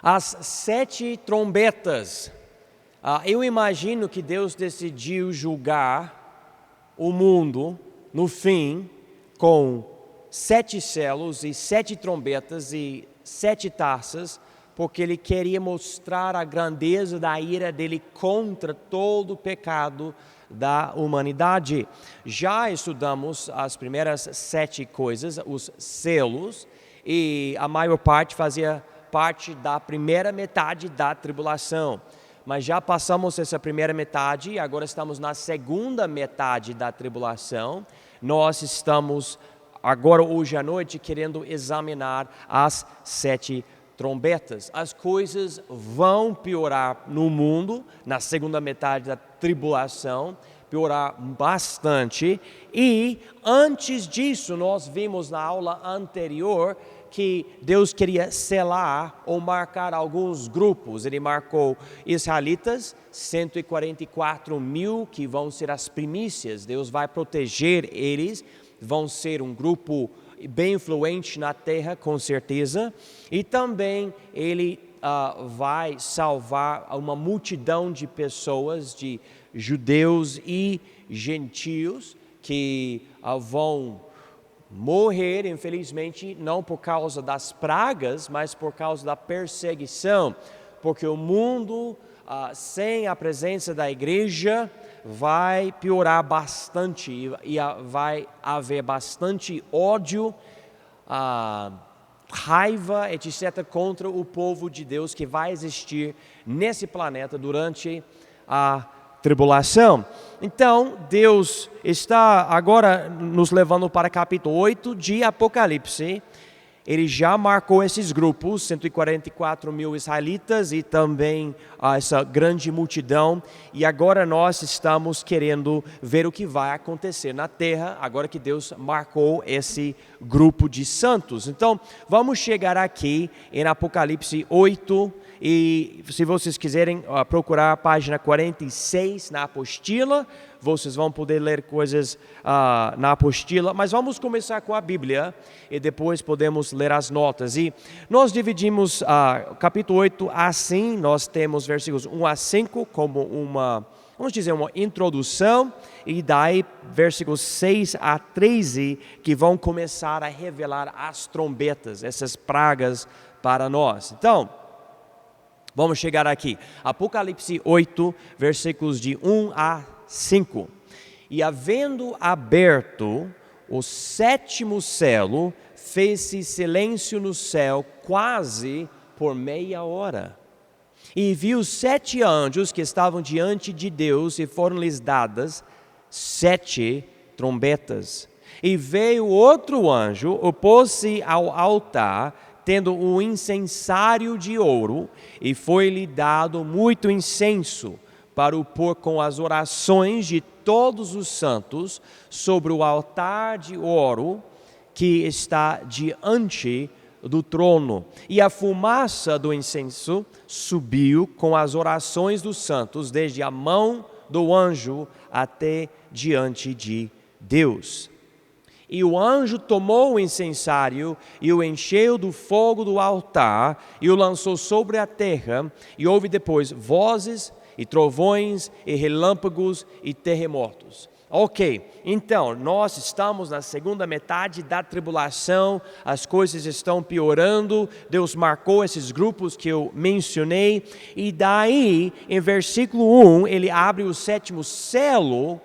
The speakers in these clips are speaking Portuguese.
As 7 trombetas. Eu imagino que Deus decidiu julgar o mundo no fim com 7 selos e 7 trombetas e 7 taças, porque Ele queria mostrar a grandeza da ira dele contra todo o pecado da humanidade. Já estudamos as primeiras 7 coisas, os selos, e a maior parte fazia parte da primeira metade da tribulação. Mas já passamos essa primeira metade e agora estamos na segunda metade da tribulação. Nós estamos agora, hoje à noite, querendo examinar as 7 trombetas. As coisas vão piorar no mundo, na segunda metade da tribulação, piorar bastante. E antes disso, nós vimos na aula anterior que Deus queria selar ou marcar alguns grupos. Ele marcou israelitas, 144 mil que vão ser as primícias. Deus vai proteger eles, vão ser um grupo bem influente na terra, com certeza. E também Ele vai salvar uma multidão de pessoas, de judeus e gentios, que vão morrer, infelizmente, não por causa das pragas, mas por causa da perseguição, porque o mundo, sem a presença da igreja, vai piorar bastante e vai haver bastante ódio, raiva, etc., contra o povo de Deus que vai existir nesse planeta durante a tribulação. Então, Deus está agora nos levando para capítulo 8 de Apocalipse. Ele já marcou esses grupos, 144 mil israelitas e também essa grande multidão. E agora nós estamos querendo ver o que vai acontecer na terra, agora que Deus marcou esse grupo de santos. Então, vamos chegar aqui em Apocalipse 8. E se vocês quiserem procurar a página 46 na apostila, vocês vão poder ler coisas na apostila. Mas vamos começar com a Bíblia e depois podemos ler as notas. E nós dividimos capítulo 8 assim, nós temos versículos 1 a 5 como uma introdução. E daí versículos 6 a 13 que vão começar a revelar as trombetas, essas pragas para nós. Então, vamos chegar aqui, Apocalipse 8, versículos de 1 a 5. E havendo aberto o 7º selo, fez-se silêncio no céu quase por meia hora. E viu 7 anjos que estavam diante de Deus e foram-lhes dadas 7 trombetas. E veio outro anjo, opôs-se ao altar, tendo um incensário de ouro, e foi-lhe dado muito incenso, para o pôr com as orações de todos os santos sobre o altar de ouro que está diante do trono. E a fumaça do incenso subiu com as orações dos santos, desde a mão do anjo até diante de Deus. E o anjo tomou o incensário e o encheu do fogo do altar e o lançou sobre a terra, e houve depois vozes e trovões e relâmpagos e terremotos. Ok, então nós estamos na segunda metade da tribulação, as coisas estão piorando, Deus marcou esses grupos que eu mencionei, e daí em versículo 1 ele abre o 7º selo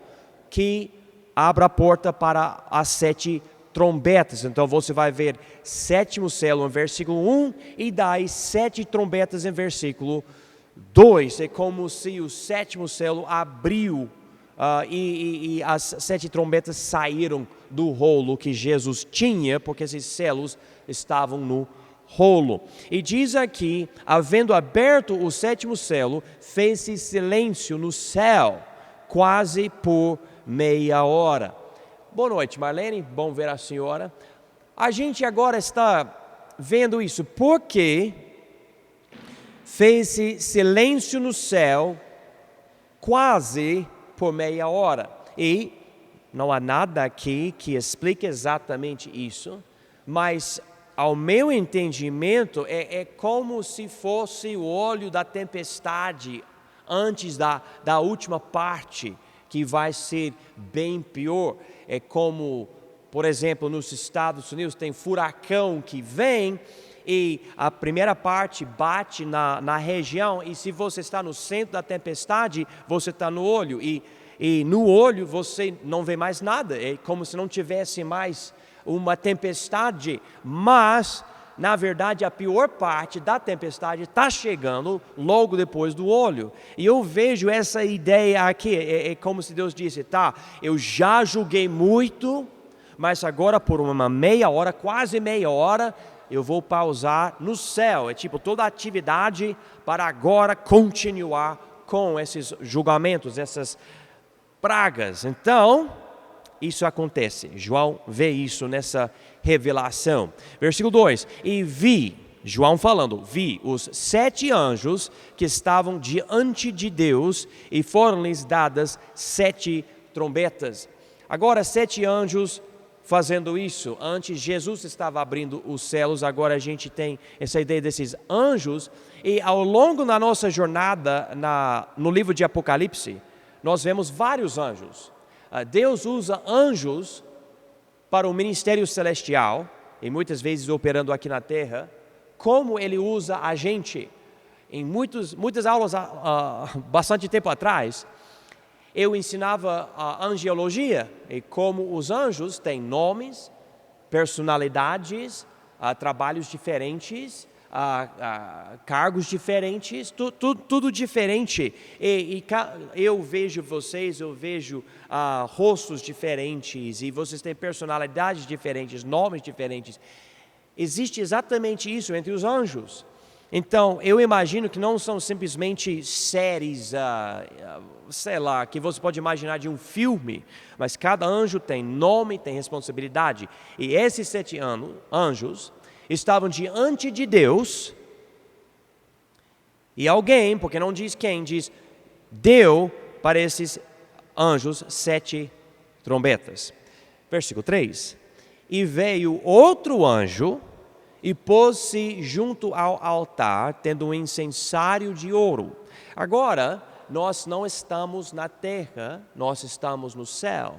que abre a porta para as 7 trombetas. Então você vai ver 7º selo em versículo 1 e daí 7 trombetas em versículo 2. É como se o 7º selo abriu e as 7 trombetas saíram do rolo que Jesus tinha, porque esses selos estavam no rolo. E diz aqui, havendo aberto o 7º selo, fez-se silêncio no céu, quase por meia hora. Boa noite, Marlene, bom ver a senhora. A gente agora está vendo isso, porque fez-se silêncio no céu quase por meia hora. E não há nada aqui que explique exatamente isso, mas ao meu entendimento, é como se fosse o óleo da tempestade antes da última parte, que vai ser bem pior. É como, por exemplo, nos Estados Unidos tem furacão que vem e a primeira parte bate na região, e se você está no centro da tempestade, você está no olho, e no olho você não vê mais nada, é como se não tivesse mais uma tempestade, mas na verdade a pior parte da tempestade está chegando logo depois do olho. E eu vejo essa ideia aqui, é como se Deus disse, tá, eu já julguei muito, mas agora por uma meia hora, quase meia hora, eu vou pausar no céu. É tipo toda a atividade para agora continuar com esses julgamentos, essas pragas. Então, isso acontece. João vê isso nessa revelação. Versículo 2. E vi, João falando, vi os 7 anjos que estavam diante de Deus e foram-lhes dadas 7 trombetas. Agora 7 anjos fazendo isso. Antes Jesus estava abrindo os céus, agora a gente tem essa ideia desses anjos. E ao longo da nossa jornada no livro de Apocalipse, nós vemos vários anjos. Deus usa anjos para o ministério celestial, e muitas vezes operando aqui na terra, como Ele usa a gente. Em muitas aulas, bastante tempo atrás, eu ensinava a angiologia, e como os anjos têm nomes, personalidades, trabalhos diferentes, cargos diferentes, tudo diferente. E eu vejo vocês, eu vejo rostos diferentes, e vocês têm personalidades diferentes, nomes diferentes. Existe exatamente isso entre os anjos. Então, eu imagino que não são simplesmente séries, sei lá, que você pode imaginar de um filme, mas cada anjo tem nome, tem responsabilidade. E esses 7 anjos estavam diante de Deus, e alguém, porque não diz quem, diz, deu para esses anjos 7 trombetas. Versículo 3. E veio outro anjo e pôs-se junto ao altar, tendo um incensário de ouro. Agora, nós não estamos na terra, nós estamos no céu.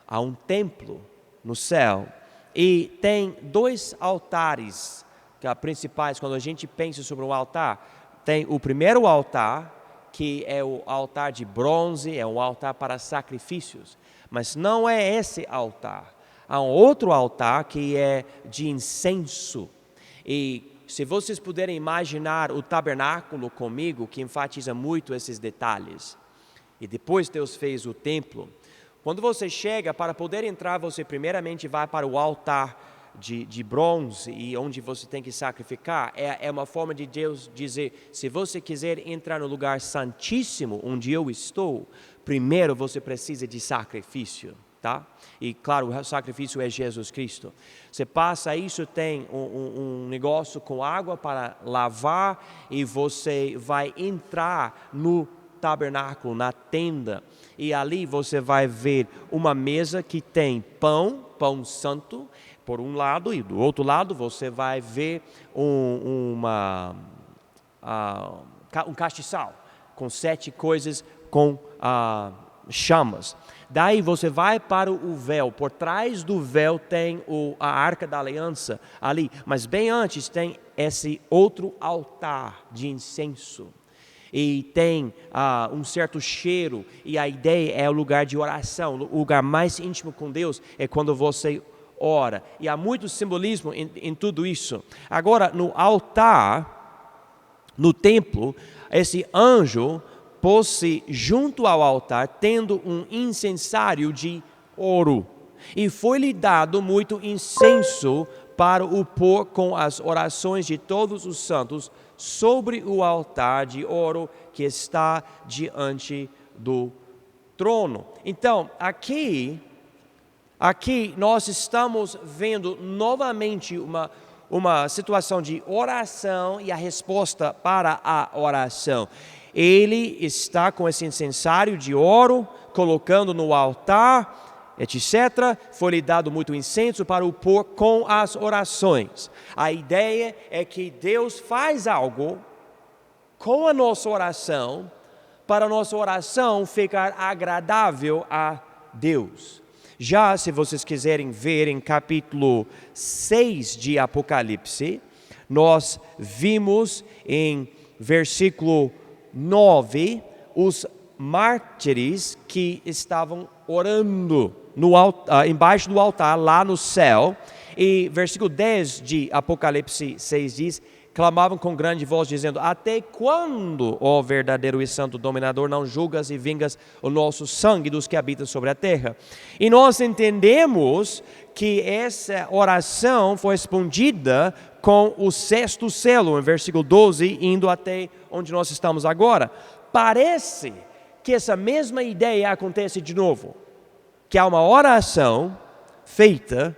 Há um templo no céu. E tem 2 altares principais, quando a gente pensa sobre um altar. Tem o primeiro altar, que é o altar de bronze, é um altar para sacrifícios. Mas não é esse altar. Há um outro altar que é de incenso. E se vocês puderem imaginar o tabernáculo comigo, que enfatiza muito esses detalhes. E depois Deus fez o templo. Quando você chega, para poder entrar, você primeiramente vai para o altar de bronze, e onde você tem que sacrificar. É uma forma de Deus dizer, se você quiser entrar no lugar santíssimo, onde eu estou, primeiro você precisa de sacrifício. Tá? E claro, o sacrifício é Jesus Cristo. Você passa isso, tem um negócio com água para lavar, e você vai entrar no tabernáculo, na tenda, e ali você vai ver uma mesa que tem pão santo, por um lado, e do outro lado você vai ver um castiçal, com 7 coisas com chamas. Daí você vai para o véu, por trás do véu tem a Arca da Aliança ali, mas bem antes tem esse outro altar de incenso. E tem um certo cheiro, e a ideia é o lugar de oração, o lugar mais íntimo com Deus é quando você ora. E há muito simbolismo em tudo isso. Agora, no altar, no templo, esse anjo pôs-se junto ao altar, tendo um incensário de ouro. E foi-lhe dado muito incenso para o pôr com as orações de todos os santos sobre o altar de ouro que está diante do trono. Então, aqui nós estamos vendo novamente uma situação de oração e a resposta para a oração. Ele está com esse incensário de ouro, colocando no altar, etc. Foi-lhe dado muito incenso para o pôr com as orações. A ideia é que Deus faz algo com a nossa oração, para a nossa oração ficar agradável a Deus. Já, se vocês quiserem ver em capítulo 6 de Apocalipse, nós vimos em versículo 9 os mártires que estavam orando embaixo do altar lá no céu. E versículo 10 de Apocalipse 6 diz: clamavam com grande voz, dizendo: até quando, ó verdadeiro e santo dominador, não julgas e vingas o nosso sangue dos que habitam sobre a terra? E nós entendemos que essa oração foi respondida com o sexto selo, em versículo 12, indo até onde nós estamos agora. Parece que essa mesma ideia acontece de novo, que há uma oração feita,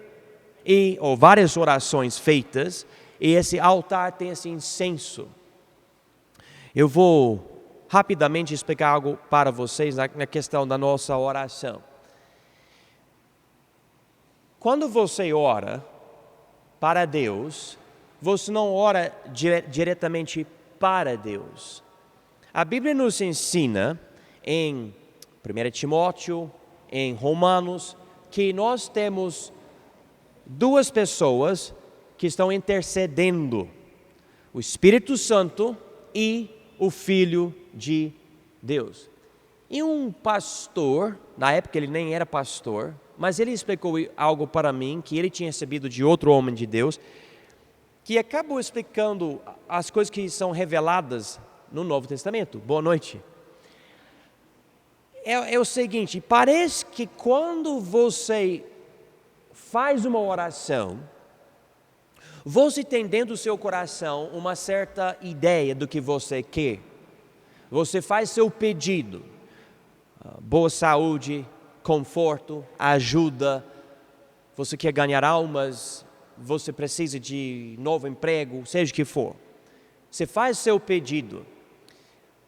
ou várias orações feitas, e esse altar tem esse incenso. Eu vou rapidamente explicar algo para vocês na questão da nossa oração. Quando você ora para Deus, você não ora diretamente para Deus. A Bíblia nos ensina em 1 Timóteo, em Romanos, que nós temos duas pessoas que estão intercedendo: o Espírito Santo e o Filho de Deus. E um pastor, na época ele nem era pastor, mas ele explicou algo para mim que ele tinha recebido de outro homem de Deus, que acabou explicando as coisas que são reveladas no Novo Testamento. Boa noite. É o seguinte: parece que quando você faz uma oração, você tem dentro do seu coração uma certa ideia do que você quer. Você faz seu pedido: boa saúde, conforto, ajuda. Você quer ganhar almas, você precisa de novo emprego, seja o que for. Você faz seu pedido.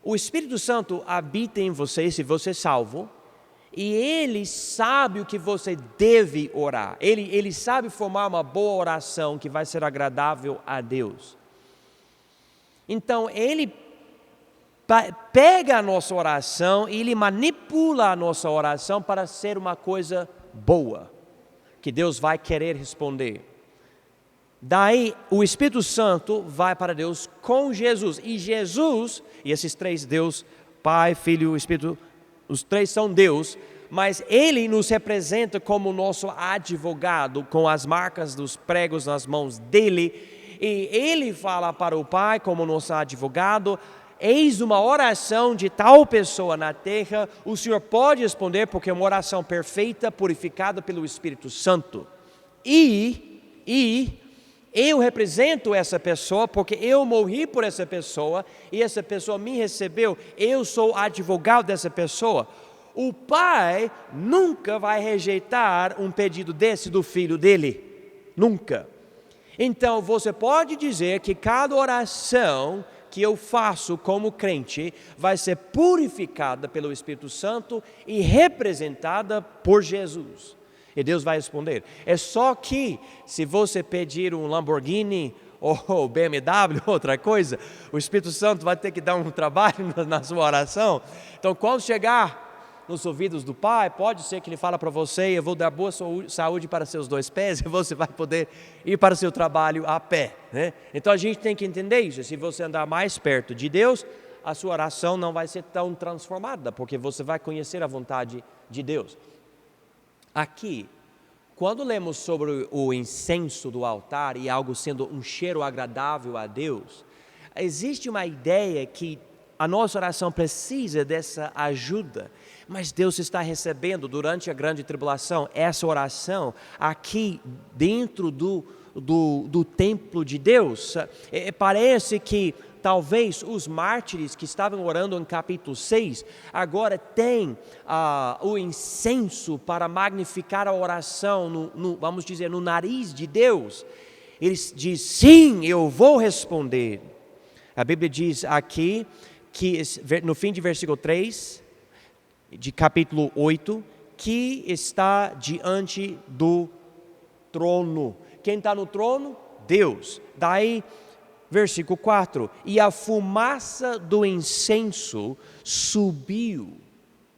O Espírito Santo habita em você, se você é salvo, e Ele sabe o que você deve orar. Ele sabe formar uma boa oração que vai ser agradável a Deus. Então, Ele pega a nossa oração e Ele manipula a nossa oração para ser uma coisa boa, que Deus vai querer responder. Daí, o Espírito Santo vai para Deus com Jesus. E Jesus, e esses três Deus, Pai, Filho e Espírito, os três são Deus, mas Ele nos representa como nosso advogado, com as marcas dos pregos nas mãos dEle. E Ele fala para o Pai como nosso advogado: eis uma oração de tal pessoa na terra, o Senhor pode responder, porque é uma oração perfeita, purificada pelo Espírito Santo. E eu represento essa pessoa, porque eu morri por essa pessoa, e essa pessoa me recebeu, eu sou advogado dessa pessoa. O Pai nunca vai rejeitar um pedido desse do Filho dele, nunca. Então você pode dizer que cada oração que eu faço como crente vai ser purificada pelo Espírito Santo e representada por Jesus. E Deus vai responder. É só que, se você pedir um Lamborghini ou BMW, outra coisa, o Espírito Santo vai ter que dar um trabalho na sua oração. Então, quando chegar nos ouvidos do Pai, pode ser que Ele fale para você: eu vou dar boa saúde para seus dois pés, e você vai poder ir para o seu trabalho a pé, né? Então, a gente tem que entender isso. Se você andar mais perto de Deus, a sua oração não vai ser tão transformada, porque você vai conhecer a vontade de Deus. Aqui, quando lemos sobre o incenso do altar e algo sendo um cheiro agradável a Deus, existe uma ideia que a nossa oração precisa dessa ajuda, mas Deus está recebendo durante a grande tribulação essa oração aqui dentro do templo de Deus. Parece que talvez os mártires que estavam orando em capítulo 6, agora têm o incenso para magnificar a oração, vamos dizer, no nariz de Deus. Eles dizem: sim, eu vou responder. A Bíblia diz aqui, que no fim de versículo 3, de capítulo 8, que está diante do trono. Quem está no trono? Deus. Daí, versículo 4: e a fumaça do incenso subiu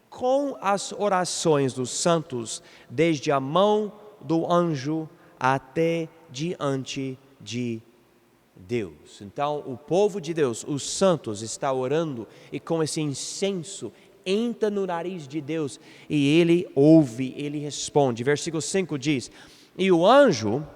com as orações dos santos, desde a mão do anjo até diante de Deus. Então, o povo de Deus, os santos, está orando, e com esse incenso entra no nariz de Deus, e ele ouve, ele responde. Versículo 5 diz: e o anjo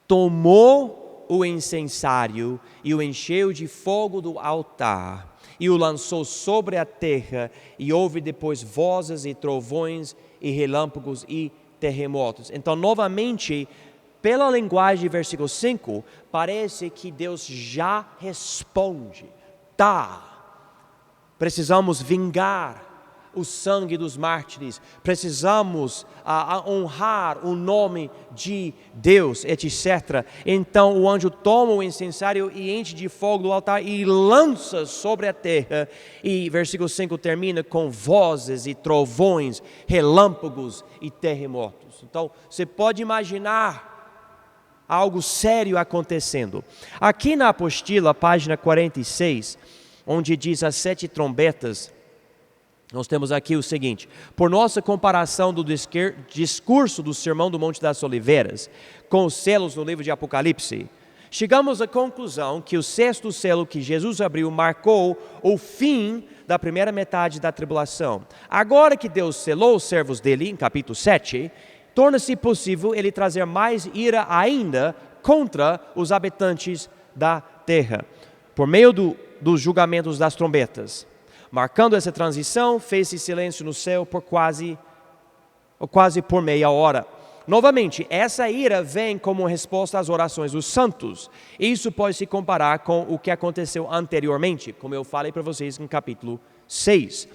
tomou o incensário e o encheu de fogo do altar, e o lançou sobre a terra, e houve depois vozes e trovões e relâmpagos e terremotos. Então, novamente, pela linguagem do versículo 5, parece que Deus já responde. Precisamos vingar o sangue dos mártires, precisamos honrar o nome de Deus, etc. Então o anjo toma o incensário e enche de fogo do altar e lança sobre a terra. E versículo 5 termina com vozes e trovões, relâmpagos e terremotos. Então você pode imaginar algo sério acontecendo. Aqui na apostila, página 46, onde diz as 7 trombetas, nós temos aqui o seguinte: por nossa comparação do discurso do Sermão do Monte das Oliveiras com os selos no livro de Apocalipse, chegamos à conclusão que o 6º selo que Jesus abriu marcou o fim da primeira metade da tribulação. Agora que Deus selou os servos dele, em capítulo 7, torna-se possível ele trazer mais ira ainda contra os habitantes da terra, por meio dos julgamentos das trombetas. Marcando essa transição, fez-se silêncio no céu por quase por meia hora. Novamente, essa ira vem como resposta às orações dos santos. Isso pode se comparar com o que aconteceu anteriormente, como eu falei para vocês no capítulo 6.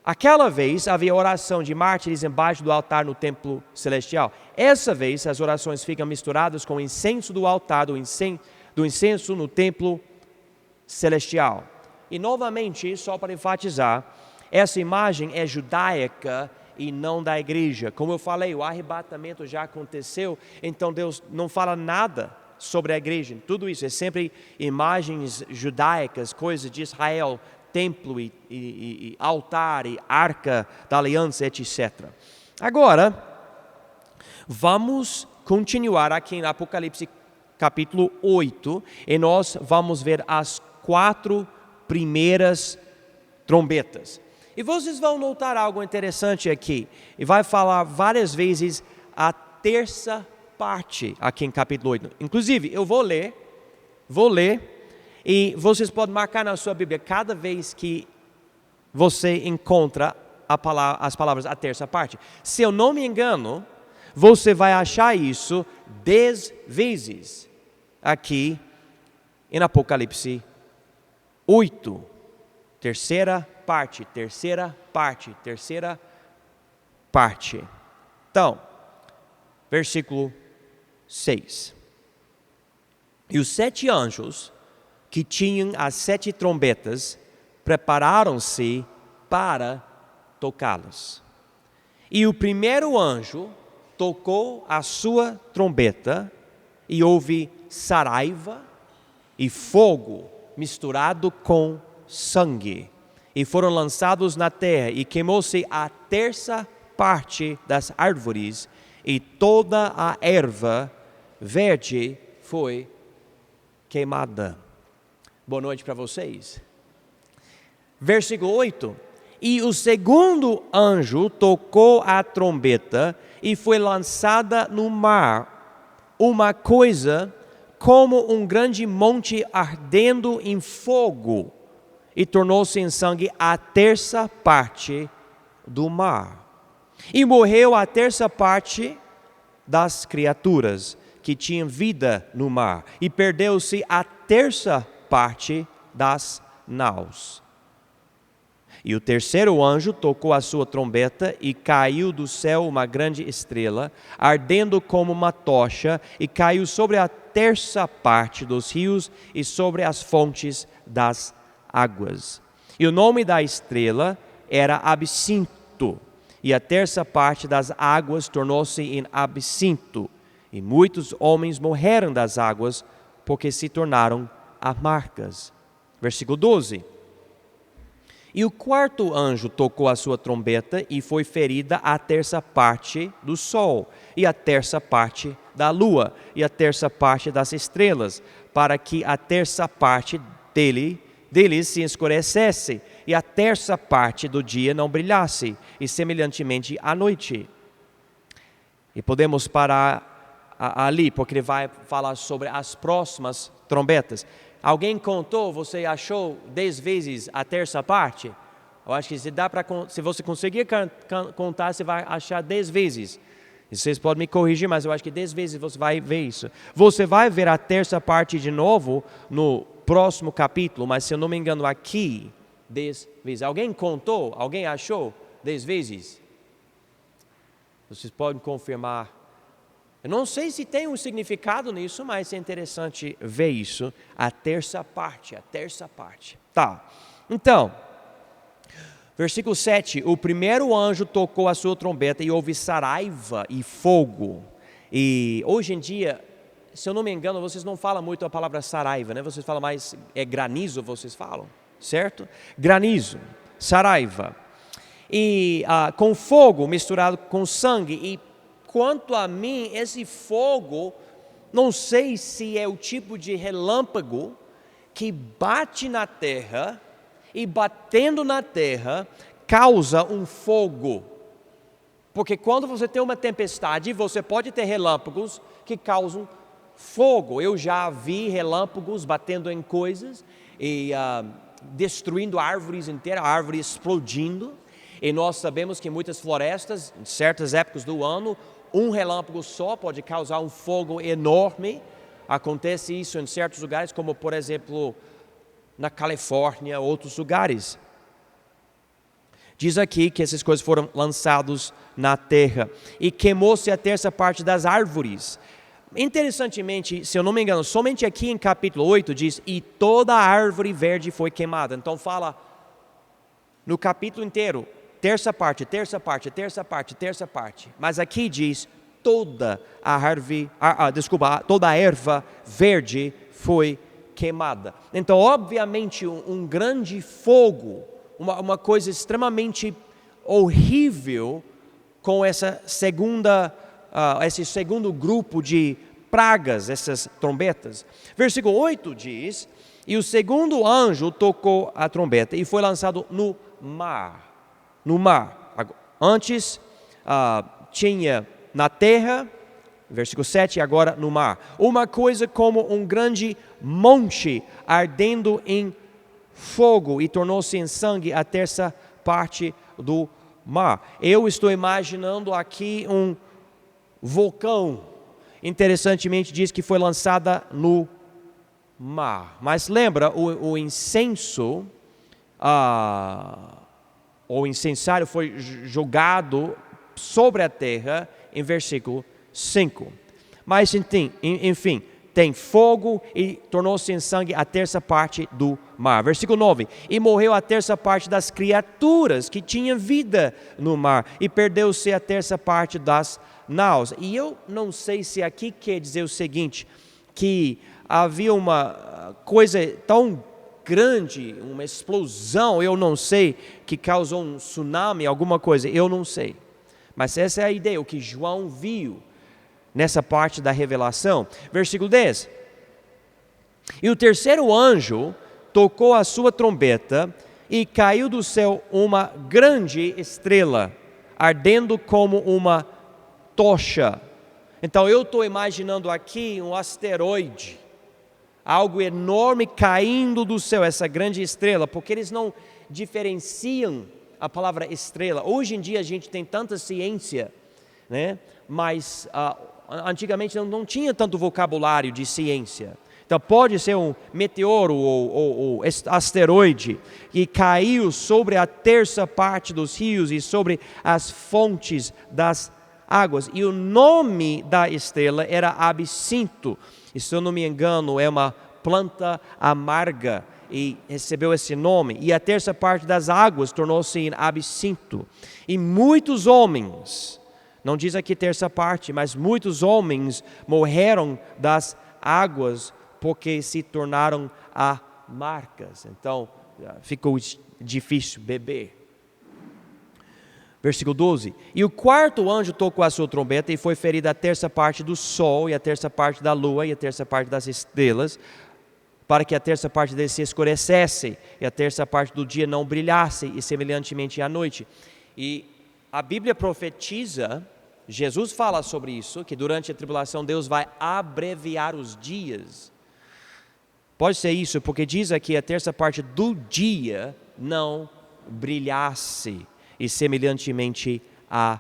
Aquela vez havia oração de mártires embaixo do altar no templo celestial. Essa vez as orações ficam misturadas com o incenso do altar, do incenso no templo celestial. E novamente, só para enfatizar, essa imagem é judaica e não da igreja. Como eu falei, o arrebatamento já aconteceu, então Deus não fala nada sobre a igreja. Tudo isso é sempre imagens judaicas, coisas de Israel, templo e altar e arca da aliança, etc. Agora, vamos continuar aqui em Apocalipse capítulo 8, e nós vamos ver as 4 primeiras trombetas. E vocês vão notar algo interessante aqui. E vai falar várias vezes a terça parte aqui em capítulo 8. Inclusive, eu vou ler, e vocês podem marcar na sua Bíblia cada vez que você encontra as palavras a terça parte. Se eu não me engano, você vai achar isso 10 vezes aqui em Apocalipse 8, terceira parte. Então, versículo 6. E os 7 anjos que tinham as 7 trombetas prepararam-se para tocá-las. E o primeiro anjo tocou a sua trombeta, e houve saraiva e fogo misturado com sangue, e foram lançados na terra, e queimou-se a terça parte das árvores, e toda a erva verde foi queimada. Boa noite para vocês. Versículo 8. E o segundo anjo tocou a trombeta, e foi lançada no mar uma coisa como um grande monte ardendo em fogo, e tornou-se em sangue a terça parte do mar. E morreu a terça parte das criaturas que tinham vida no mar, e perdeu-se a terça parte das naus. E o terceiro anjo tocou a sua trombeta, e caiu do céu uma grande estrela, ardendo como uma tocha, e caiu sobre a terça parte dos rios e sobre as fontes das águas. E o nome da estrela era Absinto, e a terça parte das águas tornou-se em absinto, e muitos homens morreram das águas, porque se tornaram amargas. Versículo 12. E o quarto anjo tocou a sua trombeta, e foi ferida a terça parte do sol, e a terça parte da lua, e a terça parte das estrelas, para que a terça parte deles se escurecesse, e a terça parte do dia não brilhasse, e semelhantemente à noite. E podemos parar ali, porque ele vai falar sobre as próximas trombetas. Alguém contou, você achou 10 vezes a terça parte? Eu acho que se você conseguir contar, você vai achar 10 vezes. E vocês podem me corrigir, mas eu acho que 10 vezes você vai ver isso. Você vai ver a terça parte de novo no próximo capítulo, mas se eu não me engano aqui, 10 vezes. Alguém contou? Alguém achou 10 vezes? Vocês podem confirmar. Eu não sei se tem um significado nisso, mas é interessante ver isso. A terça parte. Tá, então, versículo 7. O primeiro anjo tocou a sua trombeta e houve saraiva e fogo. E hoje em dia, se eu não me engano, vocês não falam muito a palavra saraiva, né? Vocês falam mais, granizo, vocês falam, certo? Granizo, saraiva. E com fogo misturado com sangue. E quanto a mim, esse fogo, não sei se é o tipo de relâmpago que bate na terra e batendo na terra causa um fogo. Porque quando você tem uma tempestade, você pode ter relâmpagos que causam fogo. Eu já vi relâmpagos batendo em coisas e destruindo árvores inteiras, a árvore explodindo. E nós sabemos que em muitas florestas, em certas épocas do ano, um relâmpago só pode causar um fogo enorme. Acontece isso em certos lugares, como por exemplo na Califórnia, outros lugares. Diz aqui que essas coisas foram lançadas na terra. E queimou-se a terça parte das árvores. Interessantemente, se eu não me engano, somente aqui em capítulo 8 diz, e toda a árvore verde foi queimada. Então fala no capítulo inteiro, terça parte. Mas aqui diz, toda a erva verde foi queimada. Então, obviamente, um grande fogo, uma coisa extremamente horrível com esse segundo grupo de pragas, essas trombetas. Versículo 8 diz, e o segundo anjo tocou a trombeta e foi lançado no mar. Antes tinha na terra, versículo 7, agora no mar. Uma coisa como um grande monte ardendo em fogo e tornou-se em sangue a terça parte do mar. Eu estou imaginando aqui um vulcão. Interessantemente diz que foi lançada no mar. Mas lembra, o incenso, o incensário foi jogado sobre a terra em versículo 5. Mas enfim, tem fogo e tornou-se em sangue a terça parte do mar. Versículo 9. E morreu a terça parte das criaturas que tinham vida no mar, e perdeu-se a terça parte das naus. E eu não sei se aqui quer dizer o seguinte, que havia uma coisa tão grande, uma explosão, eu não sei, que causou um tsunami, alguma coisa, eu não sei. Mas essa é a ideia, o que João viu nessa parte da revelação. Versículo 10. E o terceiro anjo tocou a sua trombeta e caiu do céu uma grande estrela, ardendo como uma tocha. Então eu estou imaginando aqui um asteroide, algo enorme caindo do céu, essa grande estrela, porque eles não diferenciam a palavra estrela. Hoje em dia a gente tem tanta ciência, né? Mas antigamente não tinha tanto vocabulário de ciência. Então pode ser um meteoro ou asteroide que caiu sobre a terça parte dos rios e sobre as fontes das águas. E o nome da estrela era Absinto. E se eu não me engano é uma planta amarga, e recebeu esse nome. E a terça parte das águas tornou-se em absinto. E muitos homens, não diz aqui terça parte, mas muitos homens morreram das águas porque se tornaram amargas. Então, ficou difícil beber. Versículo 12. E o quarto anjo tocou a sua trombeta e foi ferida a terça parte do sol e a terça parte da lua e a terça parte das estrelas, para que a terça parte deles se escurecesse e a terça parte do dia não brilhasse, e semelhantemente à noite. E a Bíblia profetiza, Jesus fala sobre isso, que durante a tribulação Deus vai abreviar os dias. Pode ser isso, porque diz aqui a terça parte do dia não brilhasse, e semelhantemente à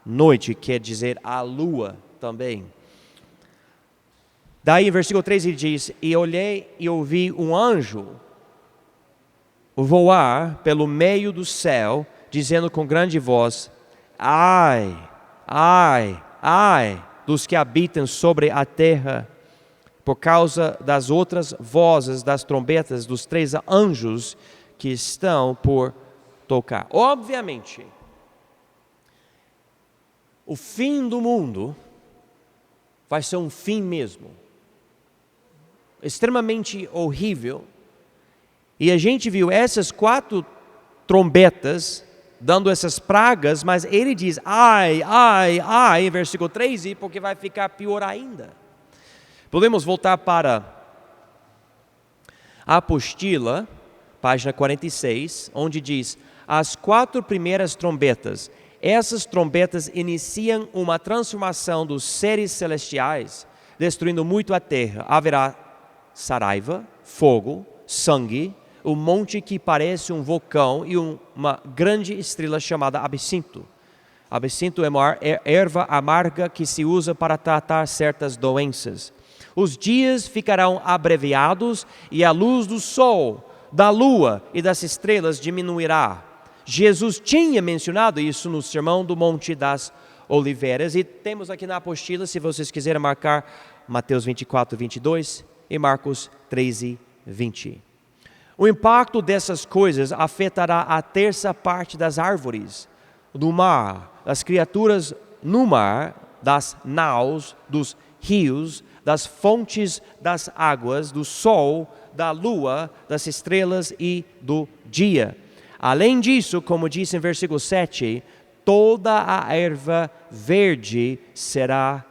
noite, quer dizer a lua também. Daí, em versículo 3, ele diz: E olhei e ouvi um anjo voar pelo meio do céu, dizendo com grande voz: Ai, ai, ai, dos que habitam sobre a terra, por causa das outras vozes das trombetas dos 3 anjos que estão por tocar. Obviamente, o fim do mundo vai ser um fim mesmo, extremamente horrível, e a gente viu essas 4 trombetas dando essas pragas, mas ele diz ai, ai, ai, em versículo 3, porque vai ficar pior ainda. Podemos voltar para a apostila, página 46, onde diz: as 4 primeiras trombetas. Essas trombetas iniciam uma transformação dos seres celestiais, destruindo muito a terra. Haverá saraiva, fogo, sangue, um monte que parece um vulcão e uma grande estrela chamada absinto. Absinto é uma erva amarga que se usa para tratar certas doenças. Os dias ficarão abreviados e a luz do sol, da lua e das estrelas diminuirá. Jesus tinha mencionado isso no Sermão do Monte das Oliveiras, e temos aqui na apostila, se vocês quiserem marcar, Mateus 24, 22 e Marcos 13, 20. O impacto dessas coisas afetará a terça parte das árvores, do mar, das criaturas no mar, das naus, dos rios, das fontes das águas, do sol, da lua, das estrelas e do dia. Além disso, como diz em versículo 7, toda a erva verde será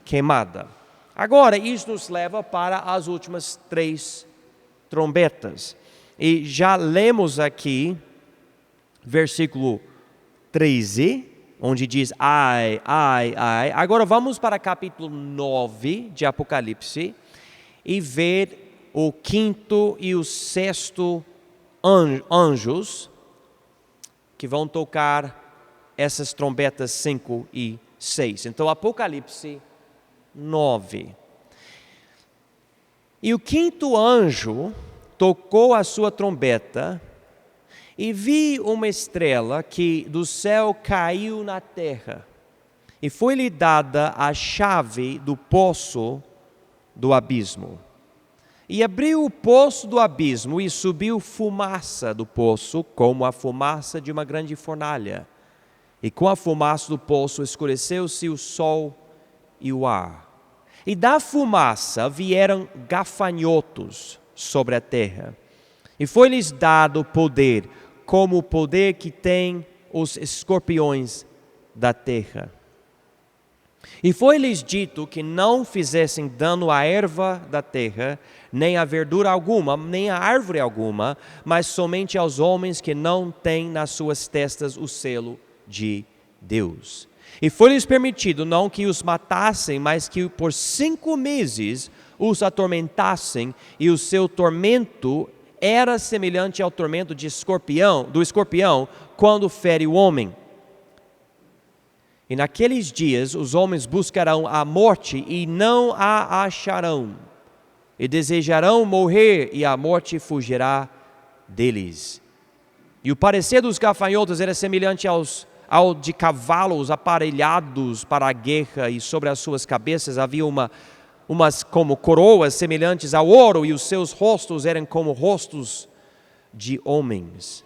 queimada. Agora, isso nos leva para as últimas 3 trombetas. E já lemos aqui, versículo 13, onde diz ai, ai, ai. Agora vamos para capítulo 9 de Apocalipse e ver o 5º e o 6º anjos que vão tocar essas trombetas 5 e 6. Então, Apocalipse 9. E o 5º anjo tocou a sua trombeta, e vi uma estrela que do céu caiu na terra, e foi-lhe dada a chave do poço do abismo. E abriu o poço do abismo, e subiu fumaça do poço, como a fumaça de uma grande fornalha. E com a fumaça do poço escureceu-se o sol e o ar. E da fumaça vieram gafanhotos sobre a terra. E foi-lhes dado poder, como o poder que tem os escorpiões da terra. E foi-lhes dito que não fizessem dano à erva da terra, nem à verdura alguma, nem à árvore alguma, mas somente aos homens que não têm nas suas testas o selo de Deus. E foi-lhes permitido não que os matassem, mas que por 5 meses os atormentassem, e o seu tormento era semelhante ao tormento do escorpião quando fere o homem. E naqueles dias os homens buscarão a morte e não a acharão, e desejarão morrer, e a morte fugirá deles. E o parecer dos gafanhotos era semelhante ao de cavalos aparelhados para a guerra, e sobre as suas cabeças havia uma umas como coroas semelhantes ao ouro, e os seus rostos eram como rostos de homens.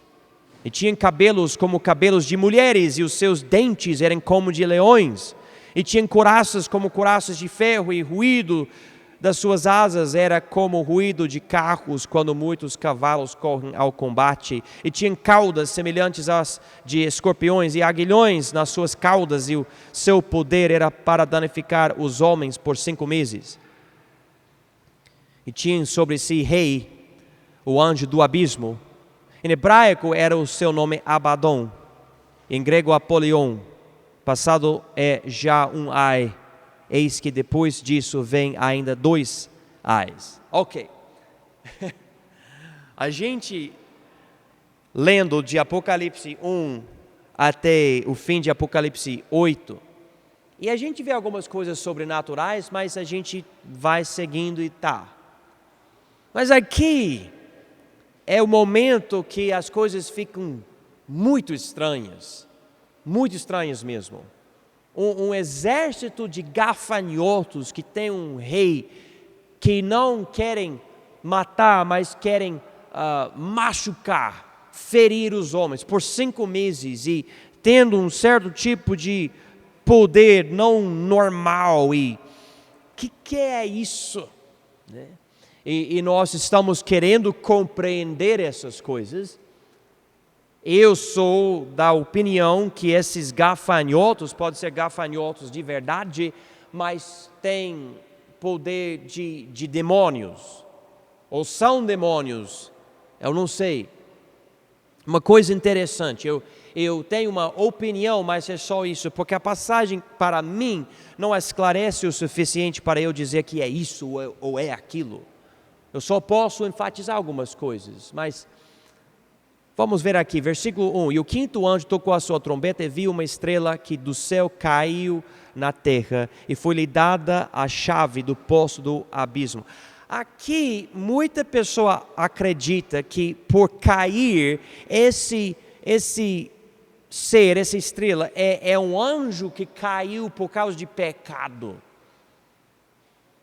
E tinham cabelos como cabelos de mulheres, e os seus dentes eram como de leões. E tinham couraças como couraças de ferro, e ruído das suas asas era como o ruído de carros quando muitos cavalos correm ao combate. E tinham caudas semelhantes às de escorpiões e aguilhões nas suas caudas, e o seu poder era para danificar os homens por 5 meses. E tinham sobre si rei, o anjo do abismo. Em hebraico era o seu nome Abaddon, em grego Apolion. Passado é já um ai. Eis que depois disso vem ainda 2 ais. Ok. A gente, lendo de Apocalipse 1 até o fim de Apocalipse 8, e a gente vê algumas coisas sobrenaturais, mas a gente vai seguindo e tá. Mas aqui é o momento que as coisas ficam muito estranhas mesmo. Um exército de gafanhotos que tem um rei que não querem matar, mas querem machucar, ferir os homens por 5 meses, e tendo um certo tipo de poder não normal. E o que é isso? Né? E nós estamos querendo compreender essas coisas. Eu sou da opinião que esses gafanhotos, podem ser gafanhotos de verdade, mas têm poder de demônios, ou são demônios, eu não sei. Uma coisa interessante, eu tenho uma opinião, mas é só isso, porque a passagem para mim não esclarece o suficiente para eu dizer que é isso ou é aquilo. Eu só posso enfatizar algumas coisas, mas vamos ver aqui, versículo 1. E o 5º anjo tocou a sua trombeta e viu uma estrela que do céu caiu na terra, e foi-lhe dada a chave do poço do abismo. Aqui, muita pessoa acredita que por cair, esse ser, essa estrela, é um anjo que caiu por causa de pecado.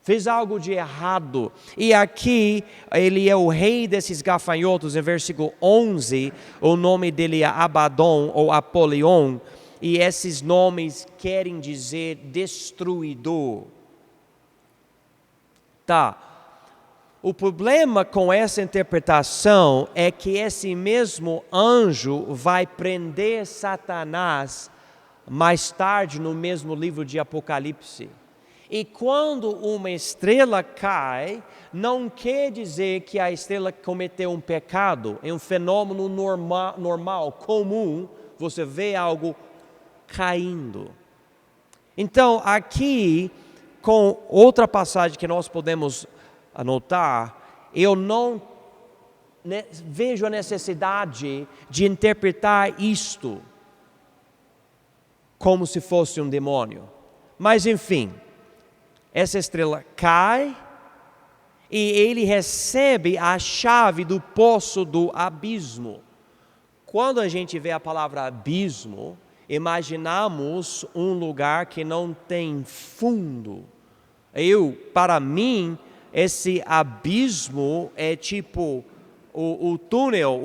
Fez algo de errado. E aqui ele é o rei desses gafanhotos. Em versículo 11, o nome dele é Abaddon ou Apolion. E esses nomes querem dizer destruidor. Tá. O problema com essa interpretação é que esse mesmo anjo vai prender Satanás mais tarde no mesmo livro de Apocalipse. E quando uma estrela cai, não quer dizer que a estrela cometeu um pecado. É um fenômeno normal, comum, você vê algo caindo. Então, aqui, com outra passagem que nós podemos anotar, eu não vejo a necessidade de interpretar isto como se fosse um demônio. Mas, enfim, essa estrela cai e ele recebe a chave do poço do abismo. Quando a gente vê a palavra abismo, imaginamos um lugar que não tem fundo. Para mim, esse abismo é tipo o túnel,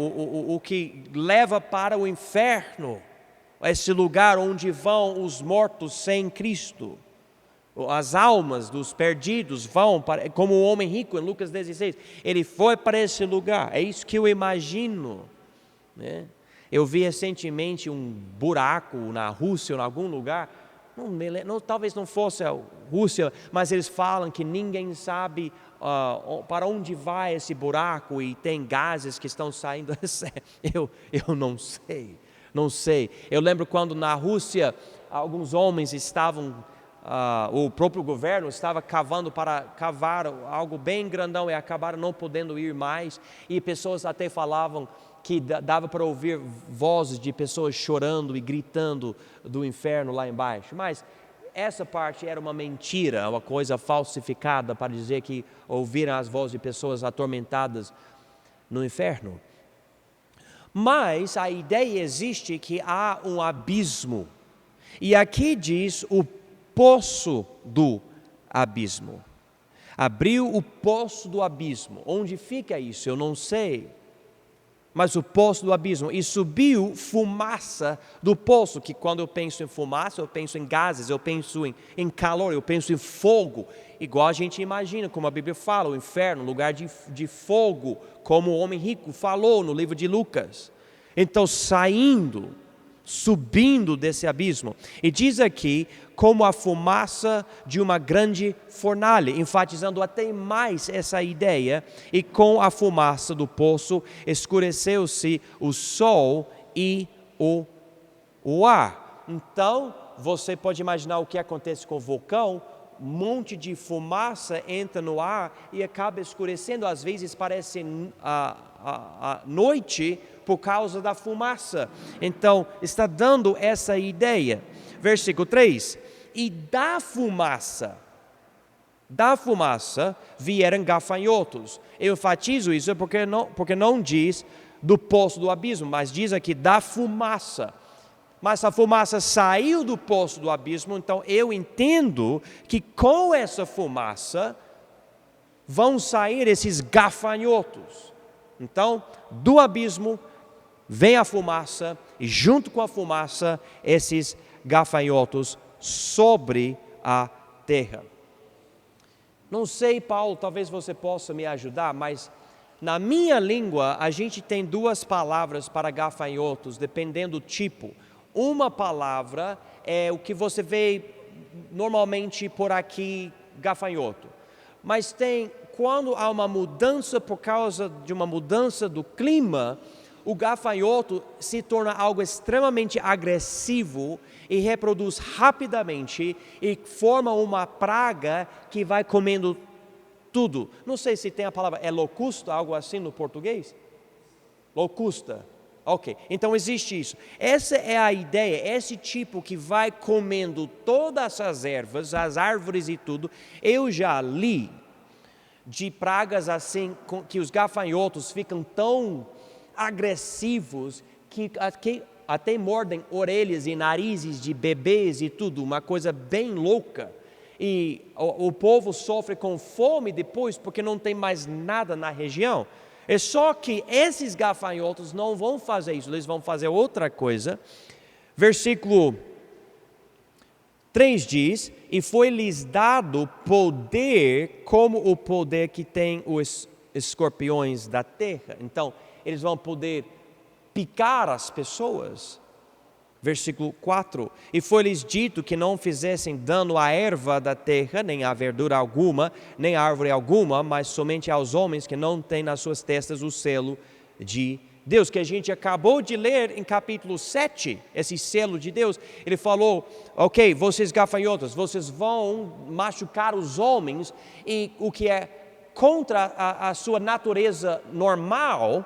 o que leva para o inferno. Esse lugar onde vão os mortos sem Cristo. As almas dos perdidos vão para, como o homem rico em Lucas 16, ele foi para esse lugar. É isso que eu imagino, né? Eu vi recentemente um buraco na Rússia, em algum lugar, talvez não fosse a Rússia, mas eles falam que ninguém sabe para onde vai esse buraco, e tem gases que estão saindo. Eu não sei. Eu lembro quando na Rússia alguns homens estavam, o próprio governo estava cavando para cavar algo bem grandão e acabaram não podendo ir mais, e pessoas até falavam que dava para ouvir vozes de pessoas chorando e gritando do inferno lá embaixo. Mas essa parte era uma mentira, uma coisa falsificada para dizer que ouviram as vozes de pessoas atormentadas no inferno. Mas a ideia existe que há um abismo. E aqui diz o poço do abismo. Abriu o poço do abismo. Onde fica isso? Eu não sei. Mas o poço do abismo, e subiu fumaça do poço, que quando eu penso em fumaça, eu penso em gases, eu penso em calor, eu penso em fogo, igual a gente imagina, como a Bíblia fala, o inferno, lugar de fogo, como o homem rico falou no livro de Lucas. Então, subindo desse abismo, e diz aqui, como a fumaça de uma grande fornalha, enfatizando até mais essa ideia, e com a fumaça do poço escureceu-se o sol e o ar. Então, você pode imaginar o que acontece com o vulcão, um monte de fumaça entra no ar e acaba escurecendo, às vezes parece a noite por causa da fumaça. Então, está dando essa ideia. Versículo 3, e da fumaça vieram gafanhotos. Eu enfatizo isso porque não diz do poço do abismo, mas diz aqui da fumaça. Mas a fumaça saiu do poço do abismo, então eu entendo que com essa fumaça vão sair esses gafanhotos. Então, do abismo vem a fumaça e junto com a fumaça esses gafanhotos sobre a terra. Não sei, Paulo, talvez você possa me ajudar, mas na minha língua a gente tem duas palavras para gafanhotos, dependendo do tipo. Uma palavra é o que você vê normalmente por aqui, gafanhoto. Mas quando há uma mudança por causa de uma mudança do clima, o gafanhoto se torna algo extremamente agressivo e reproduz rapidamente e forma uma praga que vai comendo tudo. Não sei se tem a palavra, é locusta, algo assim no português? Locusta. Ok, então existe isso. Essa é a ideia, esse tipo que vai comendo todas as ervas, as árvores e tudo. Eu já li de pragas assim, que os gafanhotos ficam tão agressivos que até mordem orelhas e narizes de bebês e tudo, uma coisa bem louca. E o povo sofre com fome depois porque não tem mais nada na região. É só que esses gafanhotos não vão fazer isso, eles vão fazer outra coisa. Versículo 3 diz, e foi-lhes dado poder como o poder que tem os escorpiões da terra. Então, eles vão poder picar as pessoas. Versículo 4, e foi-lhes dito que não fizessem dano à erva da terra, nem à verdura alguma, nem à árvore alguma, mas somente aos homens que não têm nas suas testas o selo de Deus, que a gente acabou de ler em capítulo 7, esse selo de Deus. Ele falou, ok, vocês gafanhotos, vocês vão machucar os homens, e o que é contra a sua natureza normal,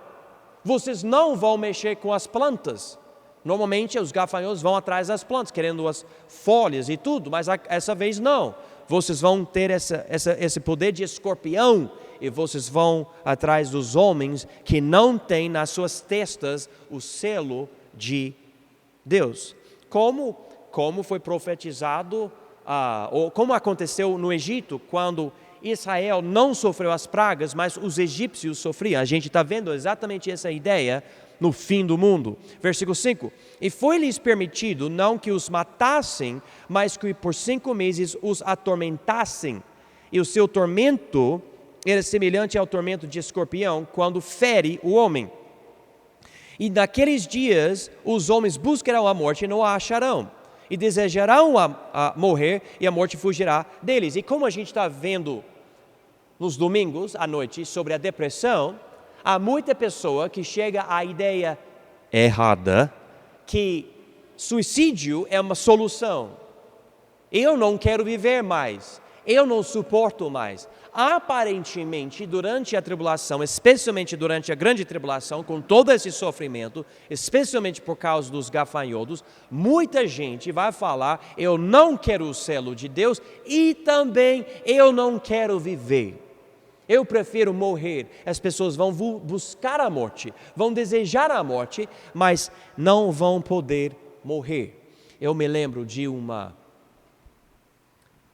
vocês não vão mexer com as plantas. Normalmente os gafanhotos vão atrás das plantas, querendo as folhas e tudo, mas essa vez não. Vocês vão ter esse poder de escorpião e vocês vão atrás dos homens que não têm nas suas testas o selo de Deus. Como foi profetizado, ou como aconteceu no Egito, quando Israel não sofreu as pragas, mas os egípcios sofriam. A gente está vendo exatamente essa ideia no fim do mundo. Versículo 5, e foi-lhes permitido não que os matassem, mas que por 5 meses os atormentassem, e o seu tormento era semelhante ao tormento de escorpião, quando fere o homem. E naqueles dias os homens buscarão a morte e não a acharão, e desejarão a morrer, e a morte fugirá deles. E como a gente está vendo nos domingos à noite sobre a depressão, há muita pessoa que chega à ideia errada que suicídio é uma solução. Eu não quero viver mais, eu não suporto mais. Aparentemente, durante a tribulação, especialmente durante a grande tribulação, com todo esse sofrimento, especialmente por causa dos gafanhotos, muita gente vai falar, eu não quero o selo de Deus e também eu não quero viver. Eu prefiro morrer. As pessoas vão buscar a morte, vão desejar a morte, mas não vão poder morrer. Eu me lembro de uma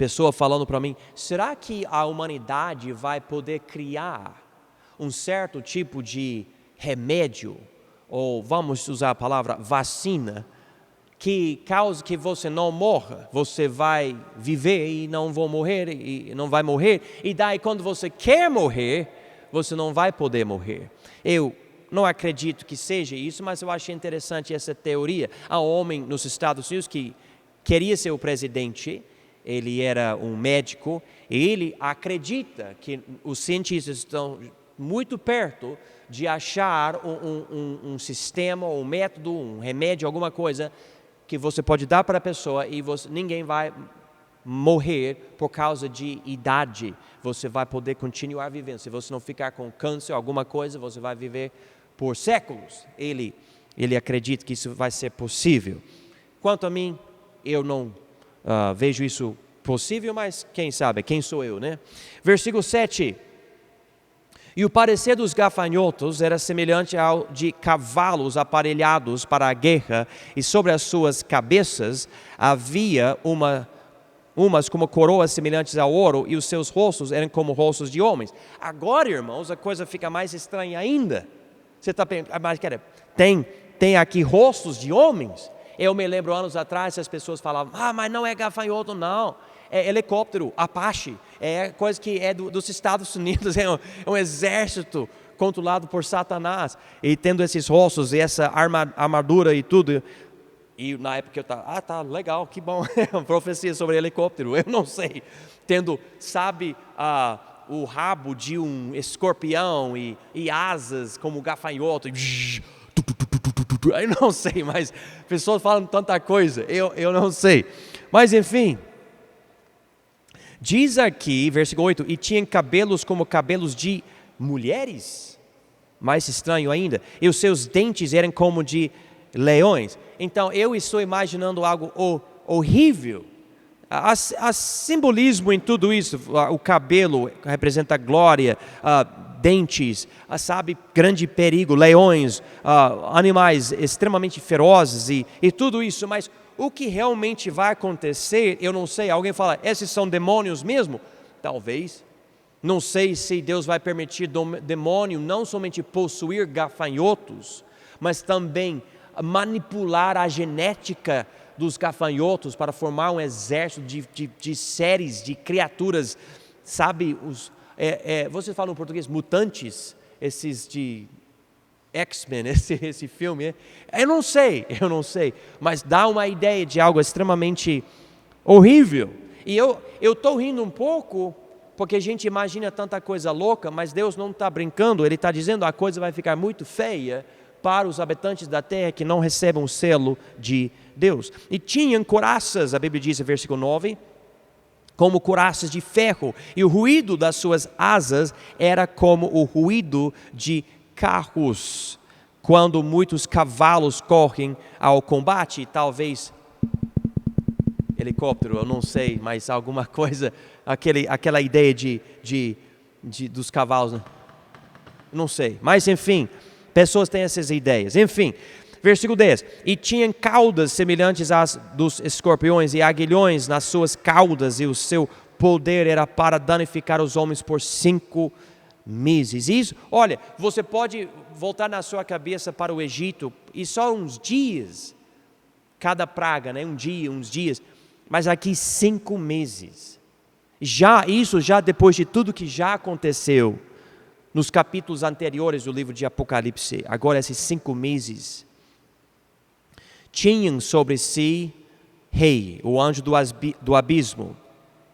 pessoa falando para mim, será que a humanidade vai poder criar um certo tipo de remédio, ou vamos usar a palavra vacina, que causa que você não morra, você vai viver e não vai morrer, e daí quando você quer morrer, você não vai poder morrer. Eu não acredito que seja isso, mas eu achei interessante essa teoria. Há um homem nos Estados Unidos que queria ser o presidente, ele era um médico, e ele acredita que os cientistas estão muito perto de achar um sistema, um método, um remédio, alguma coisa que você pode dar para a pessoa e ninguém vai morrer por causa de idade. Você vai poder continuar vivendo. Se você não ficar com câncer, alguma coisa, você vai viver por séculos. Ele acredita que isso vai ser possível. Quanto a mim, eu não vejo isso possível, mas quem sabe, quem sou eu, né? Versículo 7. E o parecer dos gafanhotos era semelhante ao de cavalos aparelhados para a guerra, e sobre as suas cabeças havia umas como coroas semelhantes ao ouro, e os seus rostos eram como rostos de homens. Agora, irmãos, a coisa fica mais estranha ainda. Você está pensando, mas tem aqui rostos de homens? Eu me lembro anos atrás, as pessoas falavam, mas não é gafanhoto, não. É helicóptero, Apache, é coisa que é dos Estados Unidos, é um exército controlado por Satanás, e tendo esses rostos e essa armadura e tudo, e na época eu estava, tá legal, que bom, profecia sobre helicóptero, eu não sei, tendo, o rabo de um escorpião e asas como gafanhoto, eu não sei, mas pessoas falam tanta coisa, eu não sei, mas enfim. Diz aqui, versículo 8, e tinham cabelos como cabelos de mulheres, mais estranho ainda, e os seus dentes eram como de leões. Então eu estou imaginando algo horrível. Há simbolismo em tudo isso, o cabelo representa glória, dentes, grande perigo, leões, animais extremamente ferozes e tudo isso, mas o que realmente vai acontecer, eu não sei. Alguém fala, esses são demônios mesmo? Talvez. Não sei se Deus vai permitir demônio não somente possuir gafanhotos, mas também manipular a genética dos gafanhotos para formar um exército de séries de criaturas, você fala em português, mutantes, esses de X-Men, esse filme, eu não sei, mas dá uma ideia de algo extremamente horrível. E eu estou rindo um pouco, porque a gente imagina tanta coisa louca, mas Deus não está brincando, Ele está dizendo a coisa vai ficar muito feia para os habitantes da terra que não recebem o selo de Deus. E tinham couraças, a Bíblia diz, versículo 9, como couraças de ferro, e o ruído das suas asas era como o ruído de carros, quando muitos cavalos correm ao combate, talvez helicóptero, eu não sei, mas alguma coisa, aquela ideia dos cavalos, né? Não sei, mas enfim, pessoas têm essas ideias, enfim. Versículo 10, e tinham caudas semelhantes às dos escorpiões e aguilhões nas suas caudas, e o seu poder era para danificar os homens por 5 meses. Isso, olha, você pode voltar na sua cabeça para o Egito, e só uns dias, cada praga, né? Uns dias, mas aqui 5 meses. Isso já depois de tudo que já aconteceu nos capítulos anteriores do livro de Apocalipse, agora esses 5 meses. Tinham sobre si rei, o anjo do abismo.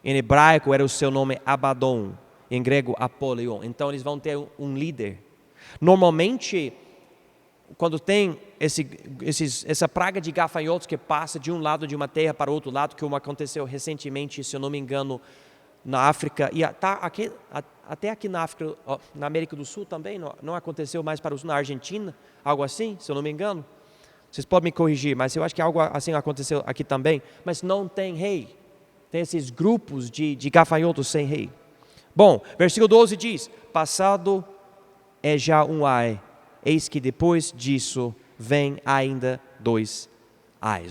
Em hebraico era o seu nome Abaddon, em grego Apolion. Então eles vão ter um líder. Normalmente, quando tem essa praga de gafanhotos que passa de um lado de uma terra para o outro lado, que aconteceu recentemente, se eu não me engano, na África, e até aqui na África, na América do Sul também, não aconteceu mais na Argentina, algo assim, se eu não me engano. Vocês podem me corrigir, mas eu acho que algo assim aconteceu aqui também. Mas não tem rei. Tem esses grupos de gafanhotos sem rei. Bom, versículo 12 diz, passado é já um ai, eis que depois disso vem ainda 2 ais.